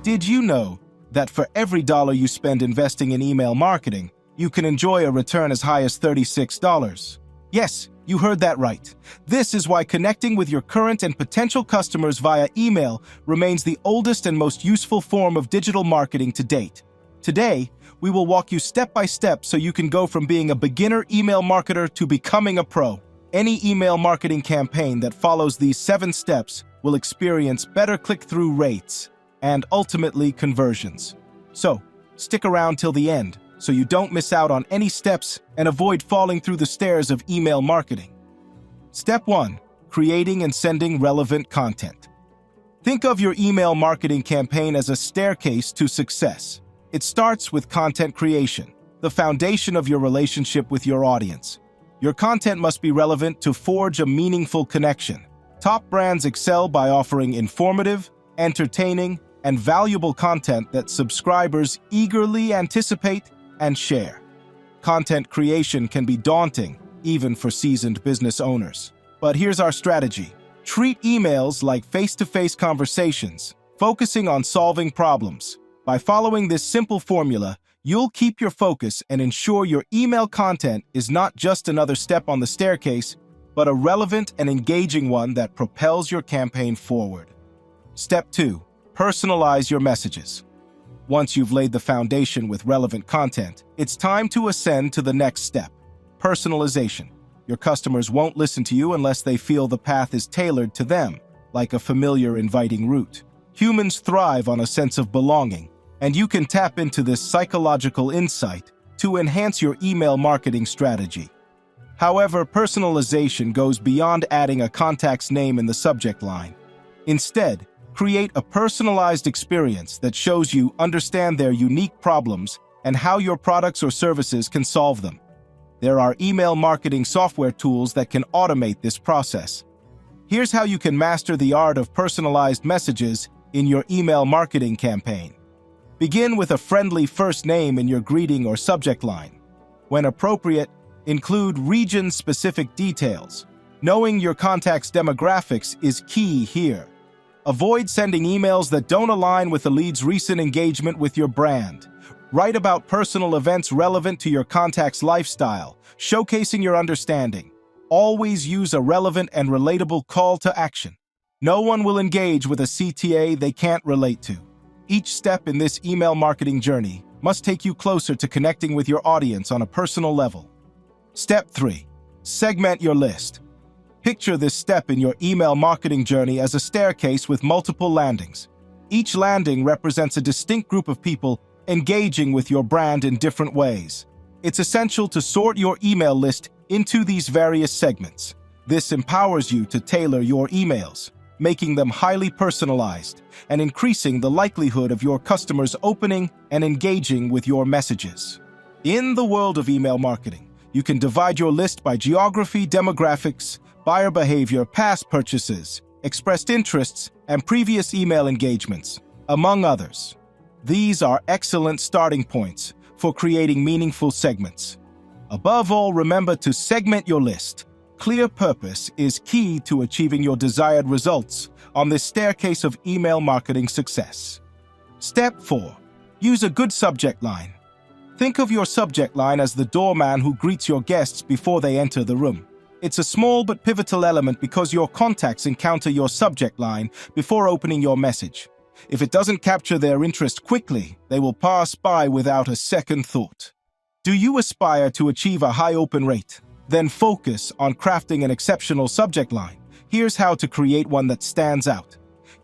Did you know that for every dollar you spend investing in email marketing, you can enjoy a return as high as $36? Yes, you heard that right. This is why connecting with your current and potential customers via email remains the oldest and most useful form of digital marketing to date. Today, we will walk you step by step so you can go from being a beginner email marketer to becoming a pro. Any email marketing campaign that follows these 7 steps will experience better click-through rates and ultimately conversions. So, stick around till the end so you don't miss out on any steps and avoid falling through the stairs of email marketing. Step 1. Creating and sending relevant content. Think of your email marketing campaign as a staircase to success. It starts with content creation, the foundation of your relationship with your audience. Your content must be relevant to forge a meaningful connection. Top brands excel by offering informative, entertaining, and valuable content that subscribers eagerly anticipate and share. Content creation can be daunting, even for seasoned business owners. But here's our strategy. Treat emails like face-to-face conversations, focusing on solving problems. By following this simple formula, you'll keep your focus and ensure your email content is not just another step on the staircase, but a relevant and engaging one that propels your campaign forward. Step 2. Personalize your messages. Once you've laid the foundation with relevant content, it's time to ascend to the next step: personalization. Your customers won't listen to you unless they feel the path is tailored to them, like a familiar, inviting route. Humans thrive on a sense of belonging, and you can tap into this psychological insight to enhance your email marketing strategy. However, personalization goes beyond adding a contact's name in the subject line. Instead, create a personalized experience that shows you understand their unique problems and how your products or services can solve them. There are email marketing software tools that can automate this process. Here's how you can master the art of personalized messages in your email marketing campaign. Begin with a friendly first name in your greeting or subject line. When appropriate, include region-specific details. Knowing your contact's demographics is key here. Avoid sending emails that don't align with the lead's recent engagement with your brand. Write about personal events relevant to your contact's lifestyle, showcasing your understanding. Always use a relevant and relatable call to action. No one will engage with a CTA they can't relate to. Each step in this email marketing journey must take you closer to connecting with your audience on a personal level. Step 3. Segment your list. Picture this step in your email marketing journey as a staircase with multiple landings. Each landing represents a distinct group of people engaging with your brand in different ways. It's essential to sort your email list into these various segments. This empowers you to tailor your emails, making them highly personalized and increasing the likelihood of your customers opening and engaging with your messages. In the world of email marketing, you can divide your list by geography, demographics, buyer behavior, past purchases, expressed interests, and previous email engagements, among others. These are excellent starting points for creating meaningful segments. Above all, remember to segment your list. Clear purpose is key to achieving your desired results on this staircase of email marketing success. Step 4. Use a good subject line. Think of your subject line as the doorman who greets your guests before they enter the room. It's a small but pivotal element because your contacts encounter your subject line before opening your message. If it doesn't capture their interest quickly, they will pass by without a second thought. Do you aspire to achieve a high open rate? Then focus on crafting an exceptional subject line. Here's how to create one that stands out.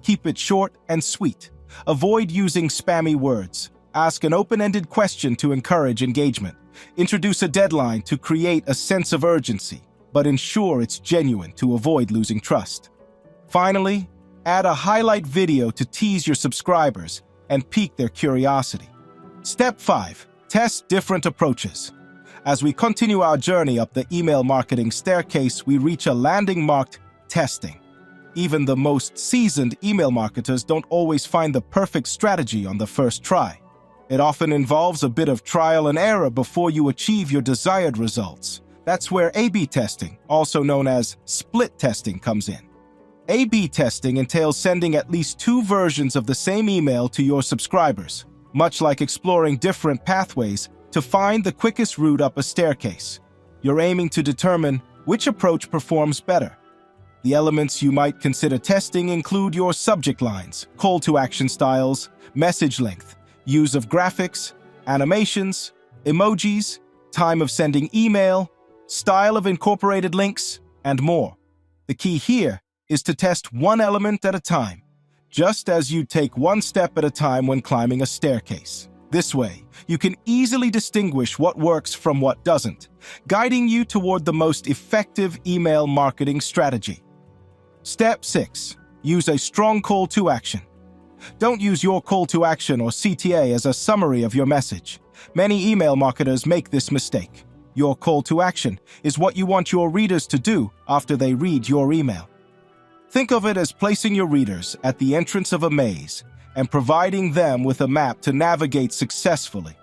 Keep it short and sweet. Avoid using spammy words. Ask an open-ended question to encourage engagement. Introduce a deadline to create a sense of urgency, but ensure it's genuine to avoid losing trust. Finally, add a highlight video to tease your subscribers and pique their curiosity. Step 5. Test different approaches. As we continue our journey up the email marketing staircase, we reach a landing marked testing. Even the most seasoned email marketers don't always find the perfect strategy on the first try. It often involves a bit of trial and error before you achieve your desired results. That's where A/B testing, also known as split testing, comes in. A/B testing entails sending at least 2 versions of the same email to your subscribers, much like exploring different pathways to find the quickest route up a staircase. You're aiming to determine which approach performs better. The elements you might consider testing include your subject lines, call-to-action styles, message length, use of graphics, animations, emojis, time of sending email, style of incorporated links, and more. The key here is to test one element at a time, just as you take one step at a time when climbing a staircase. This way, you can easily distinguish what works from what doesn't, guiding you toward the most effective email marketing strategy. Step 6. Use a strong call to action. Don't use your call to action or CTA as a summary of your message. Many email marketers make this mistake. Your call to action is what you want your readers to do after they read your email. Think of it as placing your readers at the entrance of a maze and providing them with a map to navigate successfully.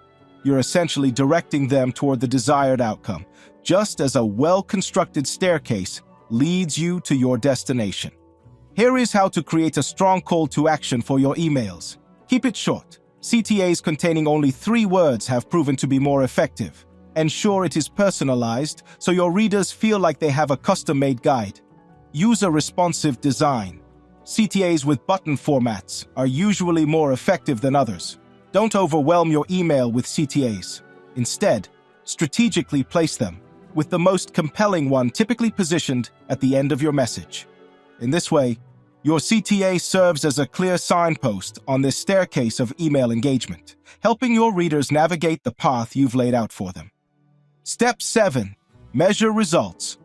You're essentially directing them toward the desired outcome, just as a well-constructed staircase leads you to your destination. Here is how to create a strong call to action for your emails. Keep it short. CTAs containing only 3 words have proven to be more effective. Ensure it is personalized so your readers feel like they have a custom-made guide. Use a responsive design. CTAs with button formats are usually more effective than others. Don't overwhelm your email with CTAs. Instead, strategically place them, with the most compelling one typically positioned at the end of your message. In this way, your CTA serves as a clear signpost on this staircase of email engagement, helping your readers navigate the path you've laid out for them. Step 7. Measure results.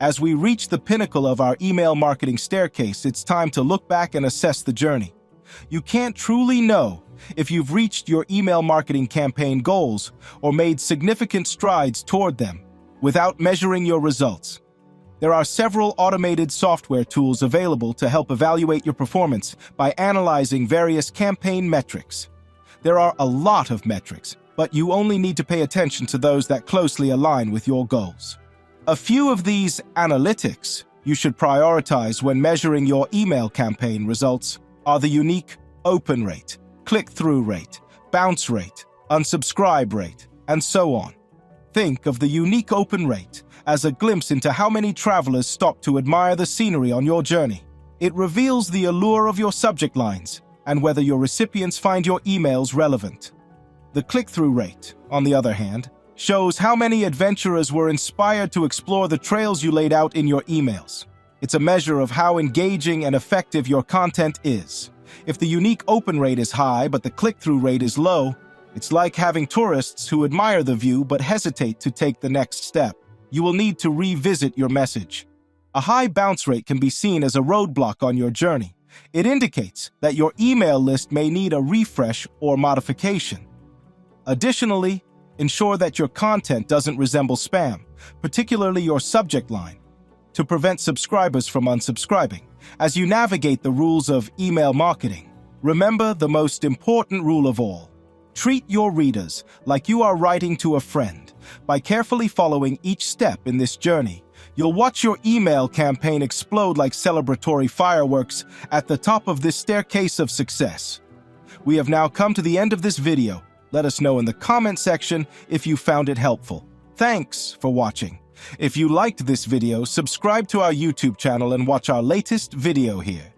As we reach the pinnacle of our email marketing staircase, it's time to look back and assess the journey. You can't truly know if you've reached your email marketing campaign goals or made significant strides toward them without measuring your results. There are several automated software tools available to help evaluate your performance by analyzing various campaign metrics. There are a lot of metrics, but you only need to pay attention to those that closely align with your goals. A few of these analytics you should prioritize when measuring your email campaign results are the unique open rate, click-through rate, bounce rate, unsubscribe rate, and so on. Think of the unique open rate as a glimpse into how many travelers stop to admire the scenery on your journey. It reveals the allure of your subject lines and whether your recipients find your emails relevant. The click-through rate, on the other hand, shows how many adventurers were inspired to explore the trails you laid out in your emails. It's a measure of how engaging and effective your content is. If the unique open rate is high but the click-through rate is low, it's like having tourists who admire the view but hesitate to take the next step. You will need to revisit your message. A high bounce rate can be seen as a roadblock on your journey. It indicates that your email list may need a refresh or modification. Additionally, ensure that your content doesn't resemble spam, particularly your subject line, to prevent subscribers from unsubscribing. As you navigate the rules of email marketing, remember the most important rule of all. Treat your readers like you are writing to a friend. By carefully following each step in this journey, you'll watch your email campaign explode like celebratory fireworks at the top of this staircase of success. We have now come to the end of this video. Let us know in the comment section if you found it helpful. Thanks for watching. If you liked this video, subscribe to our YouTube channel and watch our latest video here.